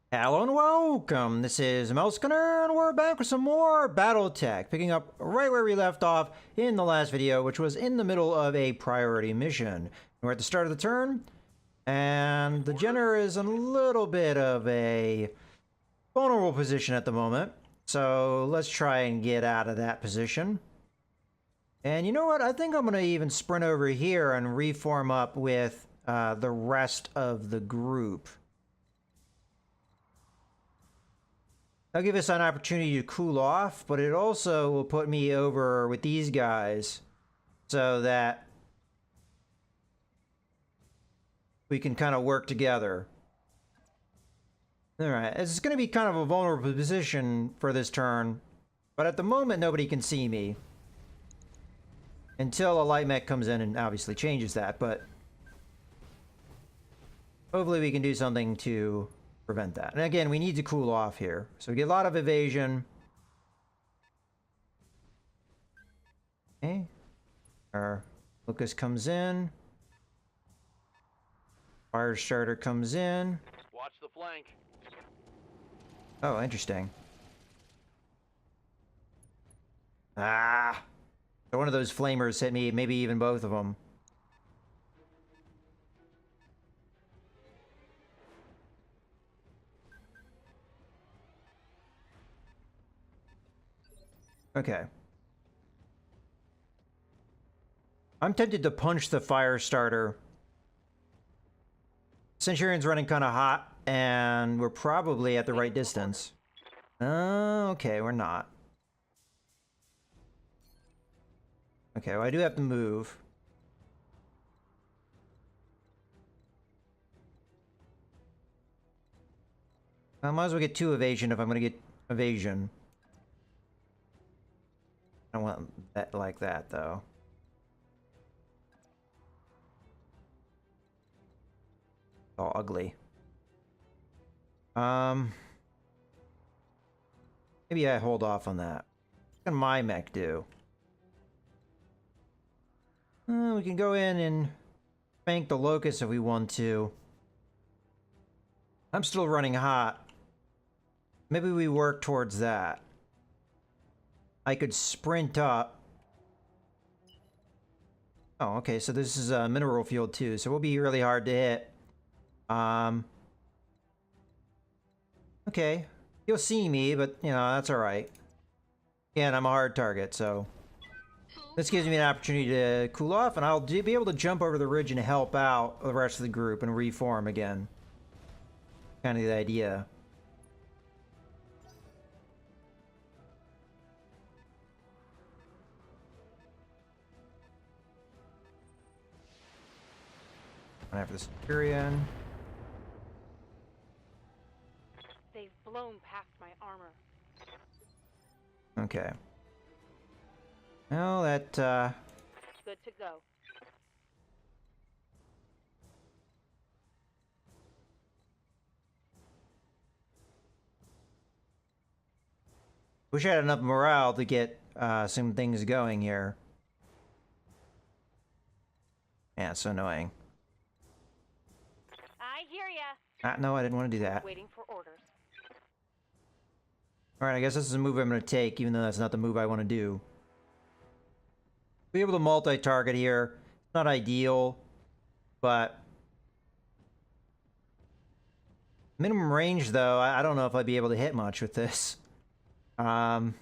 Hello and welcome. This is Mercenary, and we're back with some more BattleTech, picking up right where we left off in the last video, which was in the middle of a priority mission. We're at the start of the turn, and the Jenner is in a little bit of a vulnerable position at the moment, so let's try and get out of that position. And you know what? I think I'm going to even sprint over here and reform up with the rest of the group. That'll give us an opportunity to cool off, but it also will put me over with these guys so that we can kind of work together. Alright, it's going to be kind of a vulnerable position for this turn, but at the moment nobody can see me. Until a light mech comes in and obviously changes that, but hopefully we can do something to prevent that. And again, we need to cool off here. So we get a lot of evasion. Okay. Our Lucas comes in. Fire starter comes in. Watch the flank. Oh, interesting. Ah! So one of those flamers hit me, maybe even both of them. Okay. I'm tempted to punch the fire starter. Centurion's running kind of hot, and we're probably at the right distance. Okay, we're not. Okay, well, I do have to move. I might as well get 2 evasion if I'm going to get evasion. I don't want that like that, though. It's all ugly. Maybe I hold off on that. What can my mech do? We can go in and bank the locust if we want to. I'm still running hot. Maybe we work towards that. I could sprint up. Oh, okay, so this is a mineral field too, so we'll be really hard to hit. Okay. You'll see me, but, you know, that's alright. Again, I'm a hard target, so this gives me an opportunity to cool off, and I'll be able to jump over the ridge and help out the rest of the group and reform again. Kind of the idea. After the Centurion. They've blown past my armor. Okay. Well, that, Good to go. wish I had enough morale to get, some things going here. Yeah, it's so annoying. I hear ya. No, I didn't want to do that. Waiting for orders. Alright, I guess this is a move I'm going to take, even though that's not the move I want to do. Be able to multi-target here. It's not ideal, but minimum range, though, I don't know if I'd be able to hit much with this. Okay.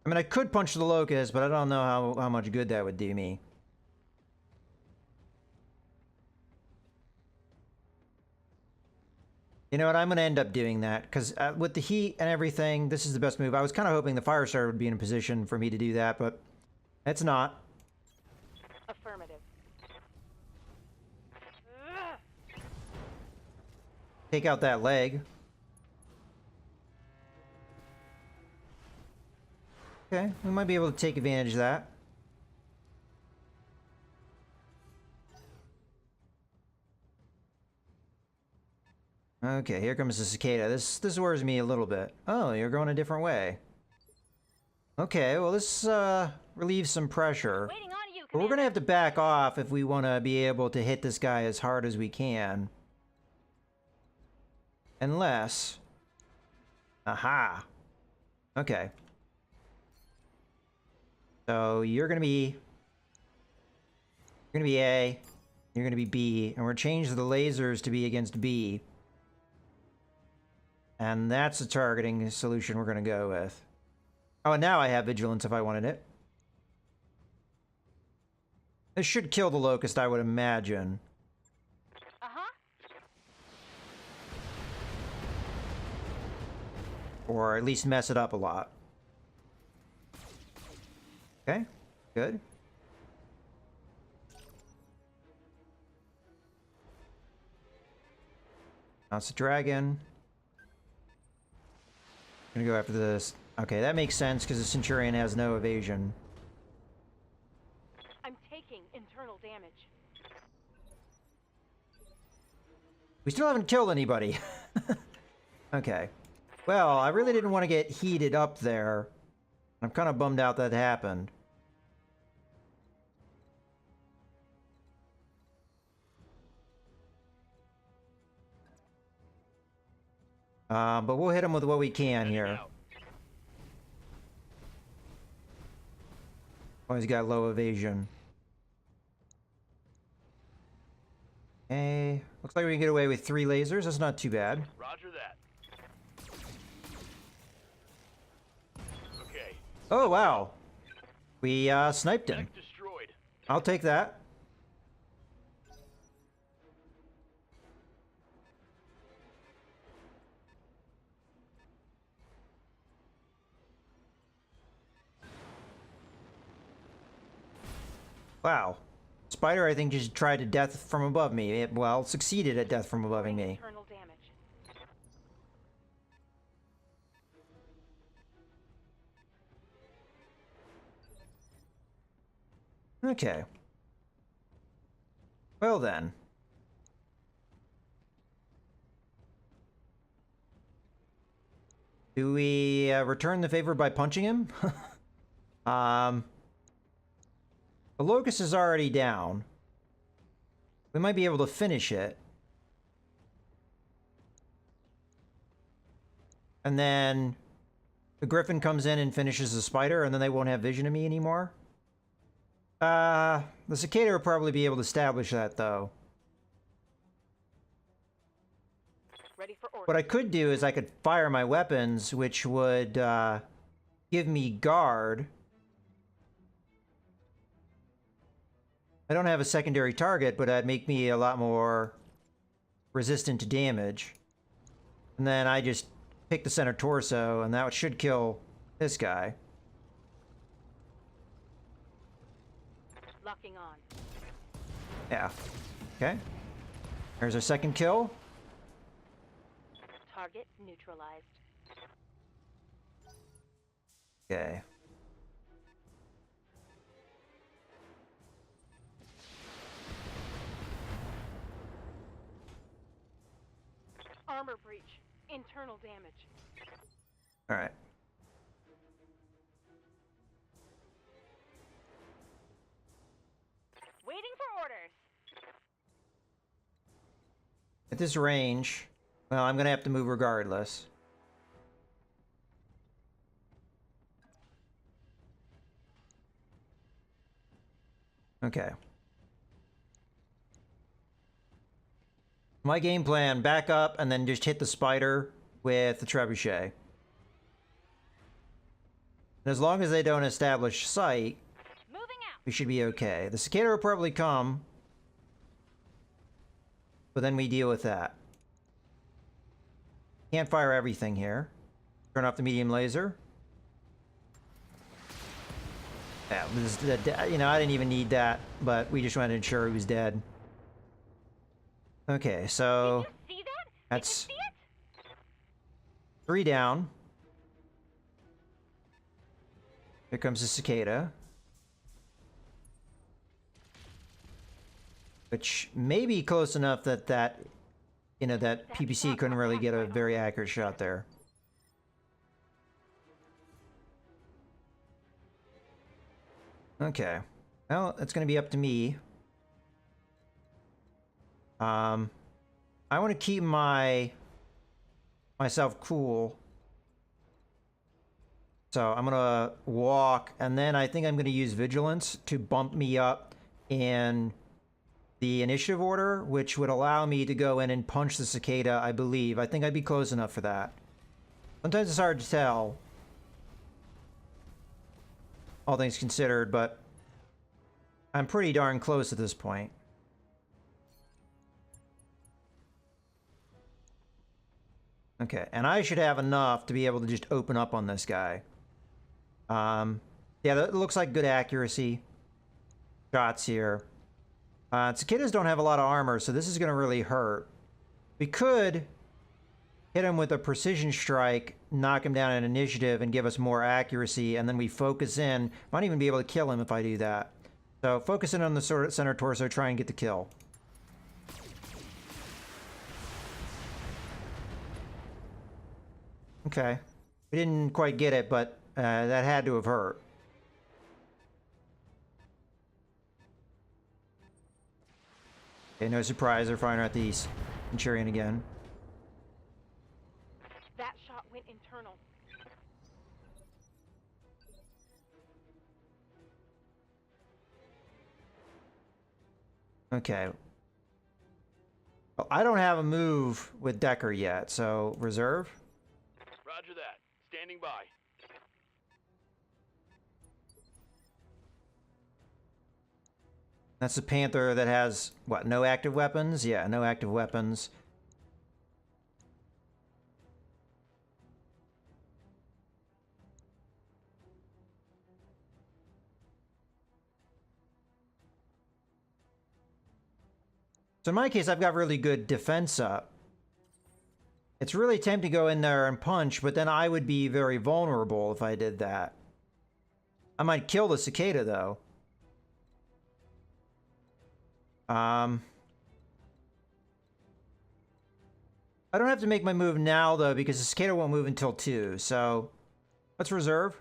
I mean, I could punch the locust, but I don't know how much good that would do me. You know what? I'm going to end up doing that, because with the heat and everything, this is the best move. I was kind of hoping the fire starter would be in a position for me to do that, but it's not. Affirmative. Take out that leg. Okay, we might be able to take advantage of that. Okay, here comes the cicada. This worries me a little bit. Oh, you're going a different way. Okay, well this relieves some pressure. Waiting on you, But we're Commander. gonna have to back off if we want to be able to hit this guy as hard as we can. Unless... Aha! Okay. So you're gonna be... You're gonna be A. You're gonna be B. And we're changing the lasers to be against B. And that's the targeting solution we're gonna go with. Oh, and now I have vigilance if I wanted it. This should kill the locust, I would imagine. Uh-huh. Or at least mess it up a lot. Okay, good. Now it's the dragon. I'm gonna go after this. Okay, that makes sense because the Centurion has no evasion. I'm taking internal damage. We still haven't killed anybody. Okay. Well, I really didn't want to get heated up there. I'm kind of bummed out that happened. But we'll hit him with what we can here. Oh, he's got low evasion. Okay. Looks like we can get away with 3 lasers. That's not too bad. Roger that. Okay. Oh, wow. We sniped him. Mech destroyed. I'll take that. Wow. Spider, I think, just tried to death from above me. It, well, succeeded at death from above me. Internal damage. Okay. Well then. Do we return the favor by punching him? The locust is already down. We might be able to finish it. And then the griffin comes in and finishes the spider, and then they won't have vision of me anymore. The cicada will probably be able to establish that, though. Ready for order. What I could do is I could fire my weapons, which would give me guard. I don't have a secondary target, but that'd make me a lot more resistant to damage. And then I just pick the center torso, and that should kill this guy. Locking on. Yeah. Okay. There's our second kill. Target neutralized. Okay. Armor breach. Internal damage. All right. Waiting for orders. At this range, well, I'm gonna have to move regardless. Okay. My game plan, back up and then just hit the spider with the trebuchet. And as long as they don't establish sight, Moving out. we should be okay. The cicada will probably come, but then we deal with that. Can't fire everything here. Turn off the medium laser. Yeah, you know, I didn't even need that, but we just wanted to ensure he was dead. Okay, so Did you see that? that's Did you see it? 3 down. Here comes the cicada. Which may be close enough that that you know, that PPC couldn't really get a very accurate shot there. Okay. Well, it's going to be up to me. I want to keep myself cool. So I'm going to walk, and then I think I'm going to use Vigilance to bump me up in the initiative order, which would allow me to go in and punch the cicada, I believe. I think I'd be close enough for that. Sometimes it's hard to tell, all things considered, but I'm pretty darn close at this point. Okay, and I should have enough to be able to just open up on this guy. Yeah, that looks like good accuracy shots here. Cicadas don't have a lot of armor, so this is going to really hurt. We could hit him with a precision strike, knock him down in initiative, and give us more accuracy, and then we focus in. Might even be able to kill him if I do that. So focus in on the sort of center torso, try and get the kill. Okay. We didn't quite get it, but that had to have hurt. Okay, no surprise, they're firing at the Centurion again. That shot went internal. Okay. Well, I don't have a move with Decker yet, so reserve. Roger that. Standing by. That's the Panther that has, what, no active weapons? Yeah, no active weapons. So in my case, I've got really good defense up. It's really tempting to go in there and punch, but then I would be very vulnerable if I did that. I might kill the cicada, though. I don't have to make my move now, though, because the cicada won't move until 2, so let's reserve.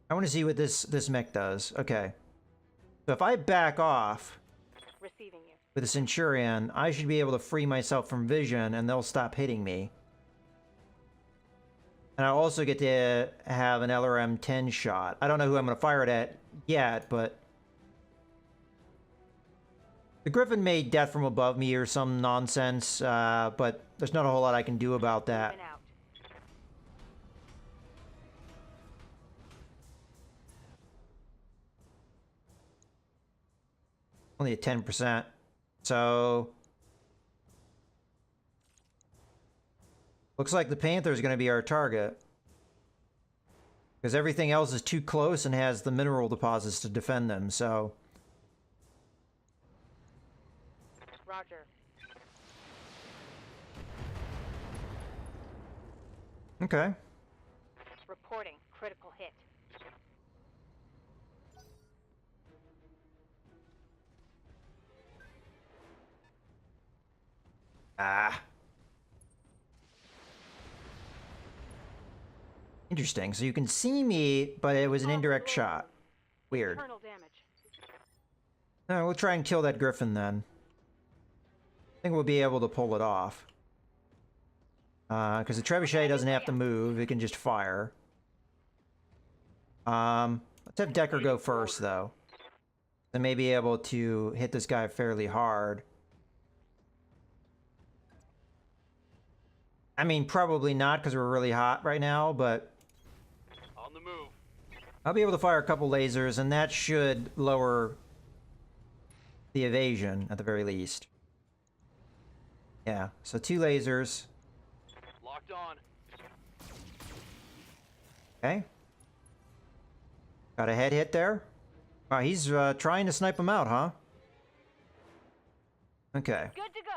I want to see what this mech does. Okay. So if I back off Receiving you. with a Centurion, I should be able to free myself from vision, and they'll stop hitting me. And I'll also get to have an LRM-10 shot. I don't know who I'm going to fire it at yet, but the Griffin made death from above me or some nonsense, but there's not a whole lot I can do about that. Moving out. Only at 10%. So looks like the Panther is going to be our target, because everything else is too close and has the mineral deposits to defend them, so Roger. okay. Reporting critical hit. Ah. Interesting. So you can see me, but it was an indirect shot. Weird. Internal damage. Alright, we'll try and kill that Griffin then. I think we'll be able to pull it off. Because the Trebuchet doesn't have to move, it can just fire. Let's have Decker go first, though. Then may be able to hit this guy fairly hard. I mean, probably not, because we're really hot right now, but On the move. I'll be able to fire a couple lasers, and that should lower the evasion, at the very least. Yeah, so 2 lasers. Locked on. Okay. Got a head hit there. Wow, he's trying to snipe him out, huh? Okay. Good to go.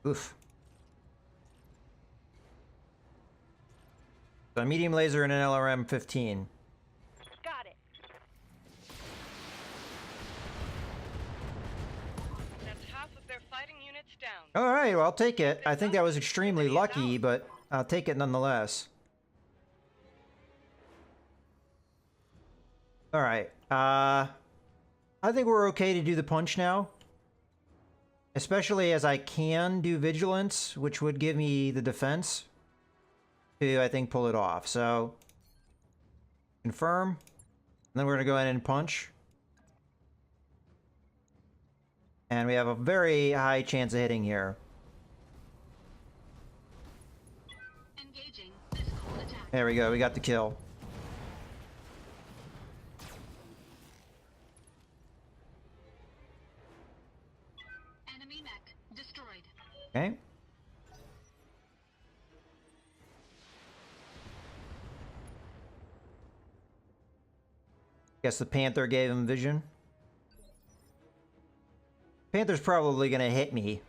Oof. So a medium laser and an LRM-15. Got it. That's half of their fighting units down. All right, well, I'll take it. I think that was extremely lucky, but I'll take it nonetheless. All right. I think we're okay to do the punch now. Especially as I can do vigilance, which would give me the defense to, I think, pull it off. So, confirm. And then we're going to go in and punch. And we have a very high chance of hitting here. Engaging physical attack. There we go. We got the kill. Enemy mech destroyed. Okay. Guess the Panther gave him vision. Panther's probably going to hit me.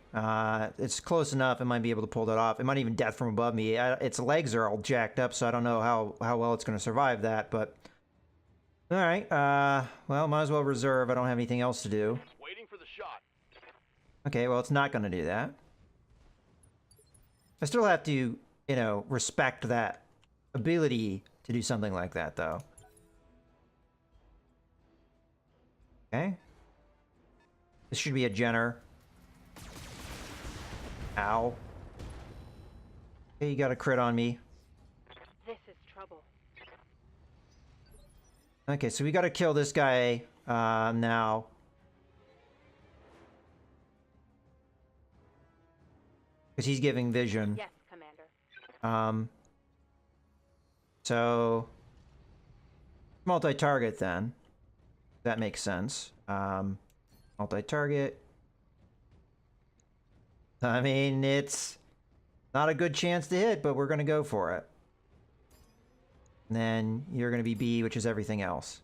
It's close enough. It might be able to pull that off. It might even death from above me. Its legs are all jacked up, so I don't know how well it's going to survive that, but... Alright, well, might as well reserve. I don't have anything else to do. Waiting for the shot. Okay, well, it's not going to do that. I still have to, you know, respect that ability to do something like that, though. Okay. This should be a Jenner. Ow. Okay, you got a crit on me. This is trouble. Okay, so we got to kill this guy now. Because he's giving vision. Yes, Commander. So... multi-target, then. That makes sense. Multi-target. I mean, it's not a good chance to hit, but we're going to go for it. And then you're going to be B, which is everything else.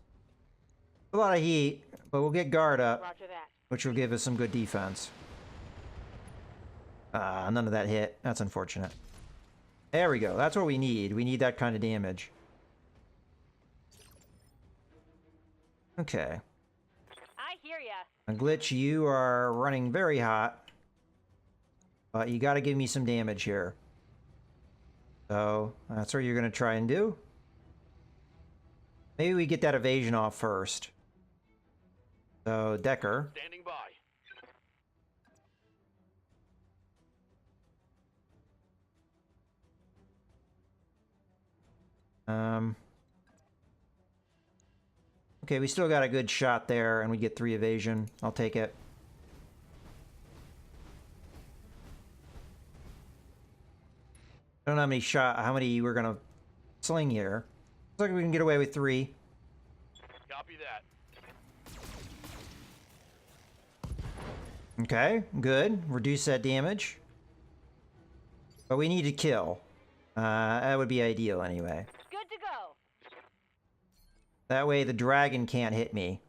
A lot of heat, but we'll get guard up, Roger that. which will give us some good defense. None of that hit. That's unfortunate. There we go. That's what we need. We need that kind of damage. Okay. I hear ya. And Glitch, you are running very hot. But you gotta give me some damage here. So, that's what you're gonna try and do. Maybe we get that evasion off first. So, Decker. Standing by. Okay, we still got a good shot there, and we get 3 evasion. I'll take it. I don't know how many we're gonna sling here. Looks like we can get away with 3. Copy that. Okay, good. Reduce that damage. But we need to kill. That would be ideal anyway. Good to go. That way the dragon can't hit me.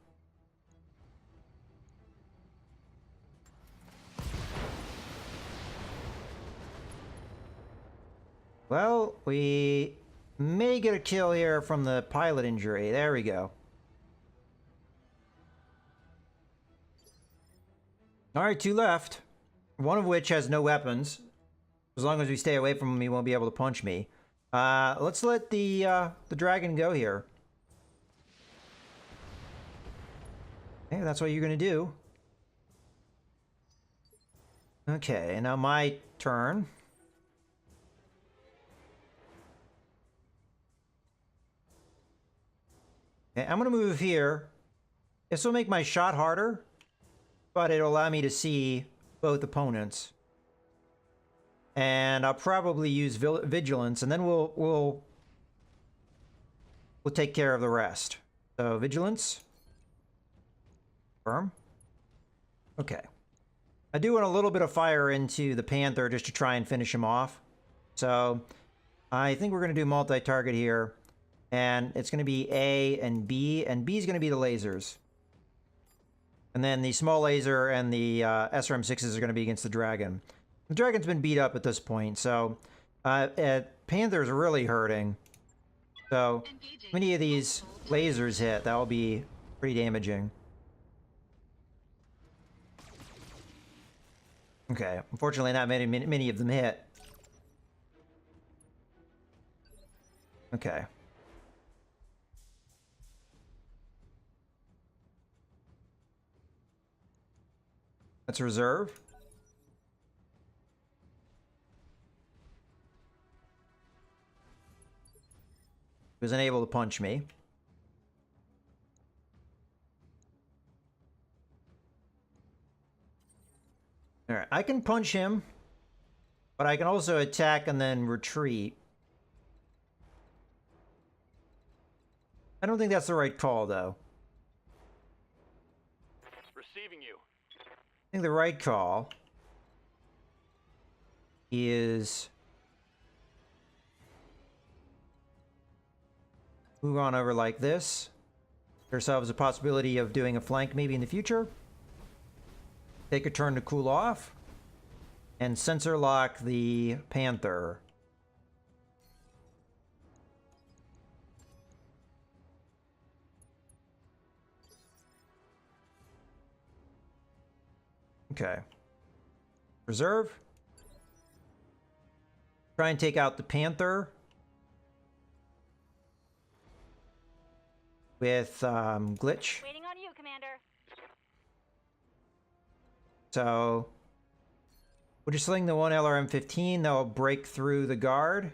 Well, we may get a kill here from the pilot injury. There we go. Alright, 2 left. One of which has no weapons. As long as we stay away from him, he won't be able to punch me. Let's let the dragon go here. Okay, that's what you're gonna do. Okay, now my turn. Okay, I'm gonna move here. This will make my shot harder, but it'll allow me to see both opponents. And I'll probably use vigilance, and then we'll take care of the rest. So vigilance. Firm. Okay. I do want a little bit of fire into the Panther just to try and finish him off. So I think we're going to do multi-target here. And it's going to be A and B is going to be the lasers. And then the small laser and the SRM-6s are going to be against the dragon. The dragon's been beat up at this point, so Panther's really hurting. So, Engaging many of these lasers hit, that'll be pretty damaging. Okay, unfortunately not many of them hit. Okay. Let's reserve. He was unable to punch me. Alright, I can punch him, but I can also attack and then retreat. I don't think that's the right call, though. Receiving you. I think the right call is move on over like this. Give ourselves a possibility of doing a flank maybe in the future. Take a turn to cool off. And sensor lock the Panther. Okay. Reserve. Try and take out the Panther. With glitch. Waiting on you, Commander. So we'll just sling the one LRM-15 that will break through the guard.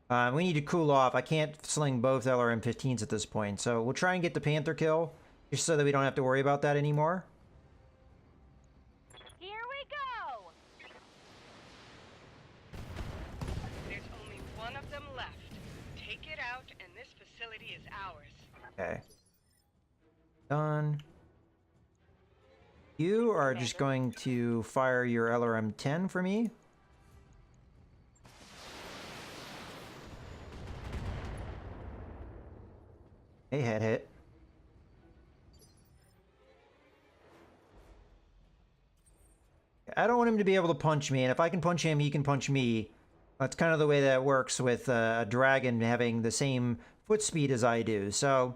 We need to cool off. I can't sling both LRM-15s at this point, so we'll try and get the Panther kill, just so that we don't have to worry about that anymore. Here we go! There's only one of them left. Take it out, and this facility is ours. Okay. Done. You are just going to fire your LRM-10 for me. Hey, head hit. I don't want him to be able to punch me, and if I can punch him, he can punch me. That's kind of the way that works with a dragon having the same foot speed as I do, so...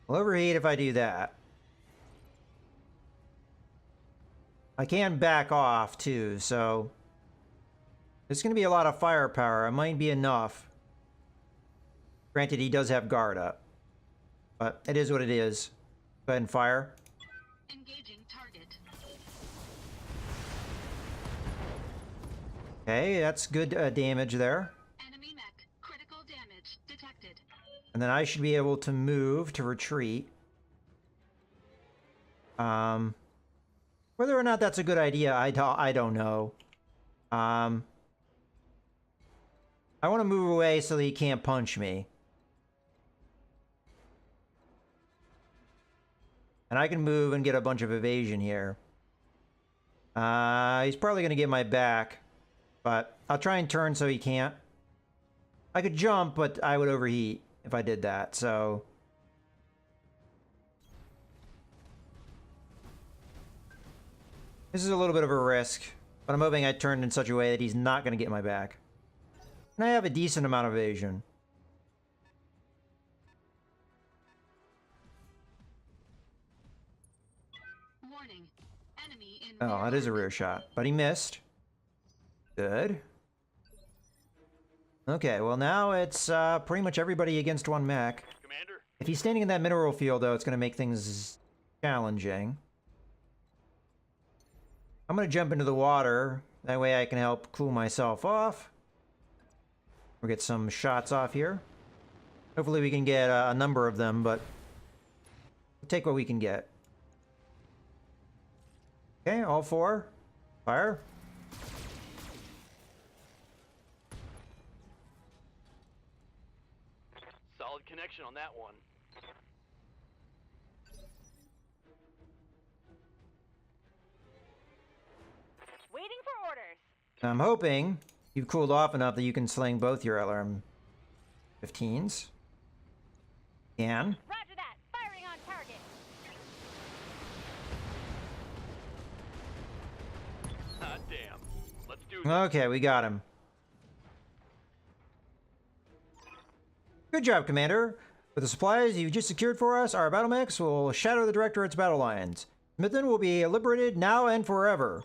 I'll overheat if I do that. I can back off, too, so... There's going to be a lot of firepower. It might be enough. Granted, he does have guard up. But it is what it is. Go ahead and fire. Engaging target. Okay, that's good damage there. Enemy mech. Critical damage detected. And then I should be able to move to retreat. Whether or not that's a good idea, I don't know. I want to move away so that he can't punch me. And I can move and get a bunch of evasion here. He's probably going to get my back. But I'll try and turn so he can't. I could jump, but I would overheat if I did that, so... This is a little bit of a risk, but I'm hoping I turned in such a way that he's not going to get my back. And I have a decent amount of evasion. Warning. Enemy in Oh, that is a rear shot, but he missed. Good. Okay, well now it's pretty much everybody against one mech. Commander? If he's standing in that mineral field, though, it's going to make things challenging. I'm going to jump into the water. That way I can help cool myself off. We'll get some shots off here. Hopefully we can get a number of them, but we'll take what we can get. Okay, all four. Fire. Solid connection on that one. Waiting for orders. I'm hoping you've cooled off enough that you can sling both your LRM-15s. Can. Roger that. Firing on target. Hot damn. Okay, we got him. Good job, Commander. With the supplies you've just secured for us, our battle mechs will shatter the Directorate's battle lines. Smithen will be liberated now and forever.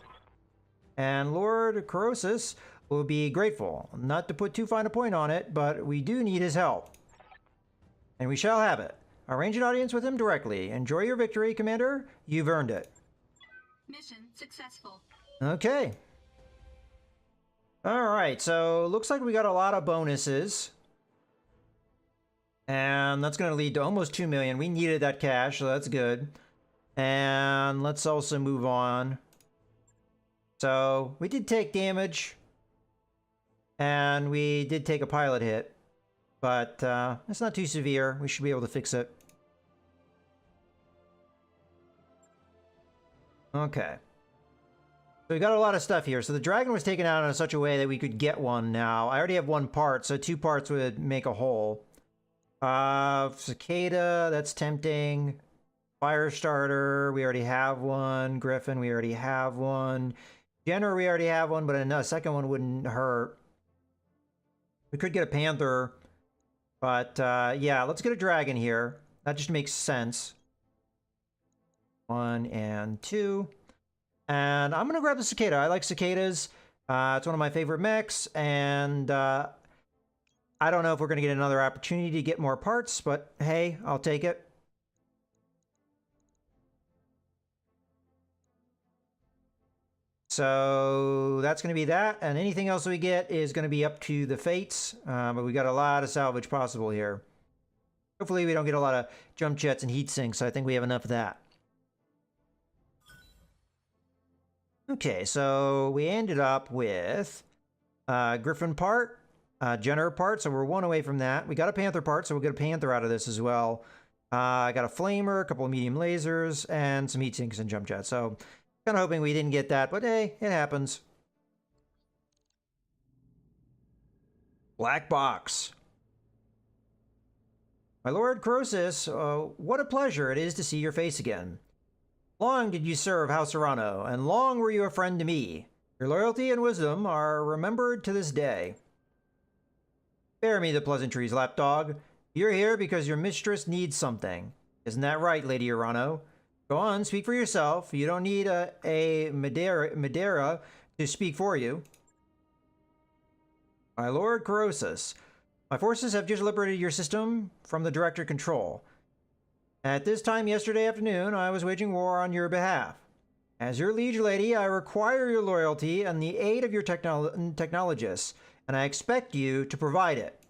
And Lord Corrosis will be grateful. Not to put too fine a point on it, but we do need his help. And we shall have it. Arrange an audience with him directly. Enjoy your victory, Commander. You've earned it. Mission successful. Okay. Alright, so looks like we got a lot of bonuses. And that's going to lead to almost 2 million. We needed that cash, so that's good. And let's also move on. So, we did take damage. And we did take a pilot hit. But it's not too severe. We should be able to fix it. Okay. So we got a lot of stuff here. So the dragon was taken out in such a way that we could get one now. I already have one part, so 2 parts would make a whole. Cicada, that's tempting. Firestarter, we already have one. Griffin, we already have one. Jenner, we already have one, but a second one wouldn't hurt. We could get a panther, but yeah, let's get a dragon here. That just makes sense. 1 and 2. And I'm gonna grab the cicada. I like cicadas. It's one of my favorite mechs, and I don't know if we're gonna get another opportunity to get more parts, but hey, I'll take it. So that's going to be that, and anything else we get is going to be up to the fates, but we got a lot of salvage possible here. Hopefully we don't get a lot of jump jets and heat sinks, so I think we have enough of that. Okay, so we ended up with Griffin part, Jenner part, so we're 1 away from that. We got a Panther part, so we'll get a Panther out of this as well. I got a Flamer, a couple of medium lasers, and some heat sinks and jump jets, so kind of hoping we didn't get that, but hey, it happens. Black box. My Lord Croesus, what a pleasure it is to see your face again. Long did you serve House Serrano, and long were you a friend to me. Your loyalty and wisdom are remembered to this day. Spare me the pleasantries, lapdog. You're here because your mistress needs something. Isn't that right, Lady Urano? Go on, speak for yourself. You don't need a Madeira to speak for you. My Lord Corrosus, my forces have just liberated your system from the Director control. At this time yesterday afternoon, I was waging war on your behalf. As your liege lady, I require your loyalty and the aid of your technologists, and I expect you to provide it.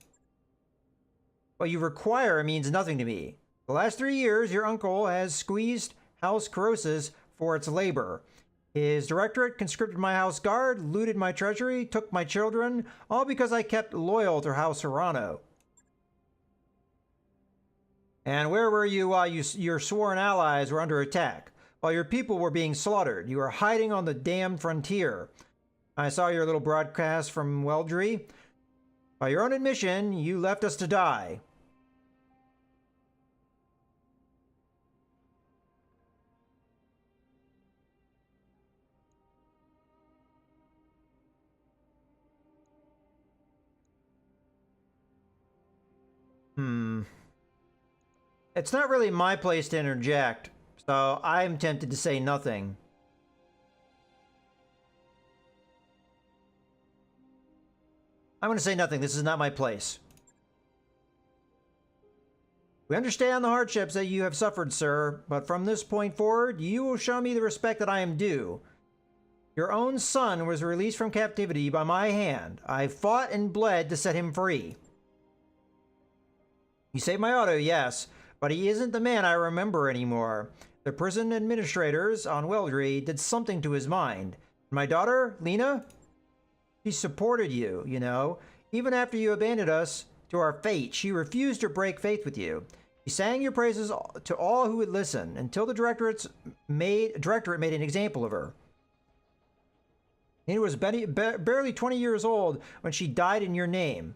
What you require means nothing to me. The last 3 years, your uncle has squeezed House Corrosus for its labor. His directorate conscripted my house guard, looted my treasury, took my children, all because I kept loyal to House Serrano. And where were you while your sworn allies were under attack? While your people were being slaughtered, you were hiding on the damned frontier. I saw your little broadcast from Weldry. By your own admission, you left us to die. It's not really my place to interject, so I'm tempted to say nothing. I'm going to say nothing. This is not my place. We understand the hardships that you have suffered, sir, but from this point forward, you will show me the respect that I am due. Your own son was released from captivity by my hand. I fought and bled to set him free. You saved my auto, yes, but he isn't the man I remember anymore. The prison administrators on Weldry did something to his mind. My daughter, Lena, she supported you, you know. Even after you abandoned us to our fate, she refused to break faith with you. She sang your praises to all who would listen, until the directorate made an example of her. Lena was barely 20 years old when she died in your name.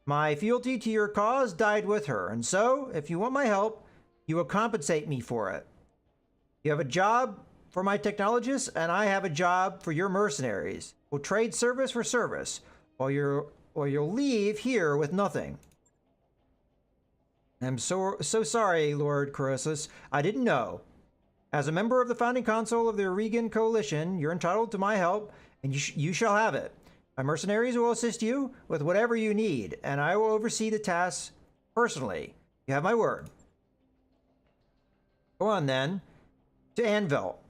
My fealty to your cause died with her, and so, if you want my help, you will compensate me for it. You have a job for my technologists, and I have a job for your mercenaries. We'll trade service for service, or you'll leave here with nothing. I'm so sorry, Lord Croesus. I didn't know. As a member of the founding council of the Regan Coalition, you're entitled to my help, and you shall have it. My mercenaries will assist you with whatever you need, and I will oversee the tasks personally. You have my word. Go on, then, to Anvil.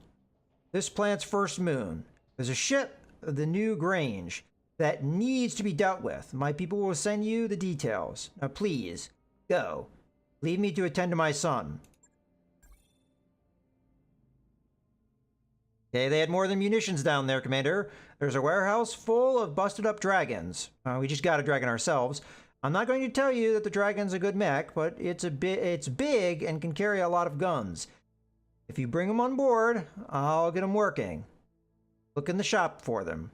This planet's first moon. There's a ship of the new Grange that needs to be dealt with. My people will send you the details. Now, please, go. Leave me to attend to my son. Okay, they had more than munitions down there, Commander. There's a warehouse full of busted up dragons. We just got a dragon ourselves. I'm not going to tell you that the dragon's a good mech, but it's big and can carry a lot of guns. If you bring them on board, I'll get them working. Look in the shop for them.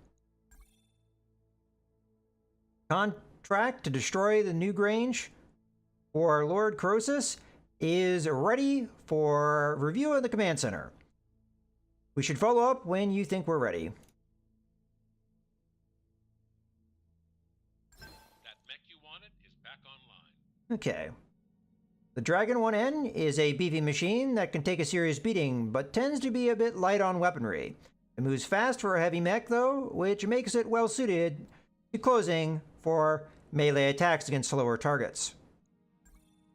Contract to destroy the new Grange for Lord Croesus is ready for review at the command center. We should follow up when you think we're ready. That mech you wanted is back online. Okay. The Dragon 1N is a beefy machine that can take a serious beating, but tends to be a bit light on weaponry. It moves fast for a heavy mech, though, which makes it well suited to closing for melee attacks against slower targets.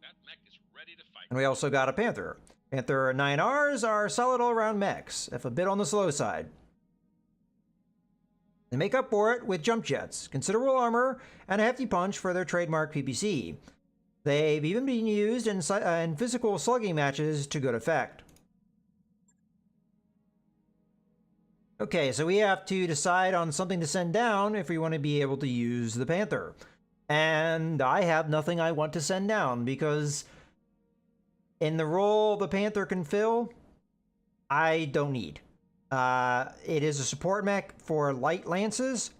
That mech is ready to fight. And we also got a Panther. Panther 9Rs are solid all-around mechs, if a bit on the slow side. They make up for it with jump jets, considerable armor, and a hefty punch for their trademark PPC. They've even been used in physical slugging matches to good effect. Okay, so we have to decide on something to send down if we want to be able to use the Panther. And I have nothing I want to send down because in the role the Panther can fill, I don't need. It is a support mech for light lances,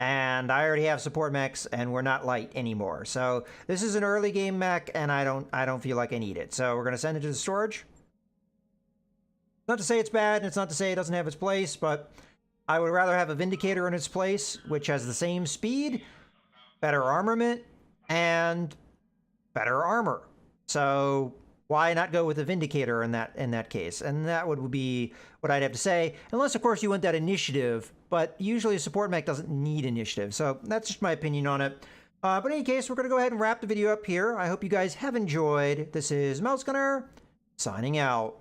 and I already have support mechs, and we're not light anymore. So this is an early game mech, and I don't feel like I need it. So we're gonna send it to the storage. Not to say it's bad, and it's not to say it doesn't have its place, but I would rather have a Vindicator in its place, which has the same speed, better armament, and better armor. So why not go with a Vindicator in that case? And that would be what I'd have to say, unless of course you want that initiative, but usually a support mech doesn't need initiative. So that's just my opinion on it. But in any case, we're gonna go ahead and wrap the video up here. I hope you guys have enjoyed. This is Mouse Gunner, signing out.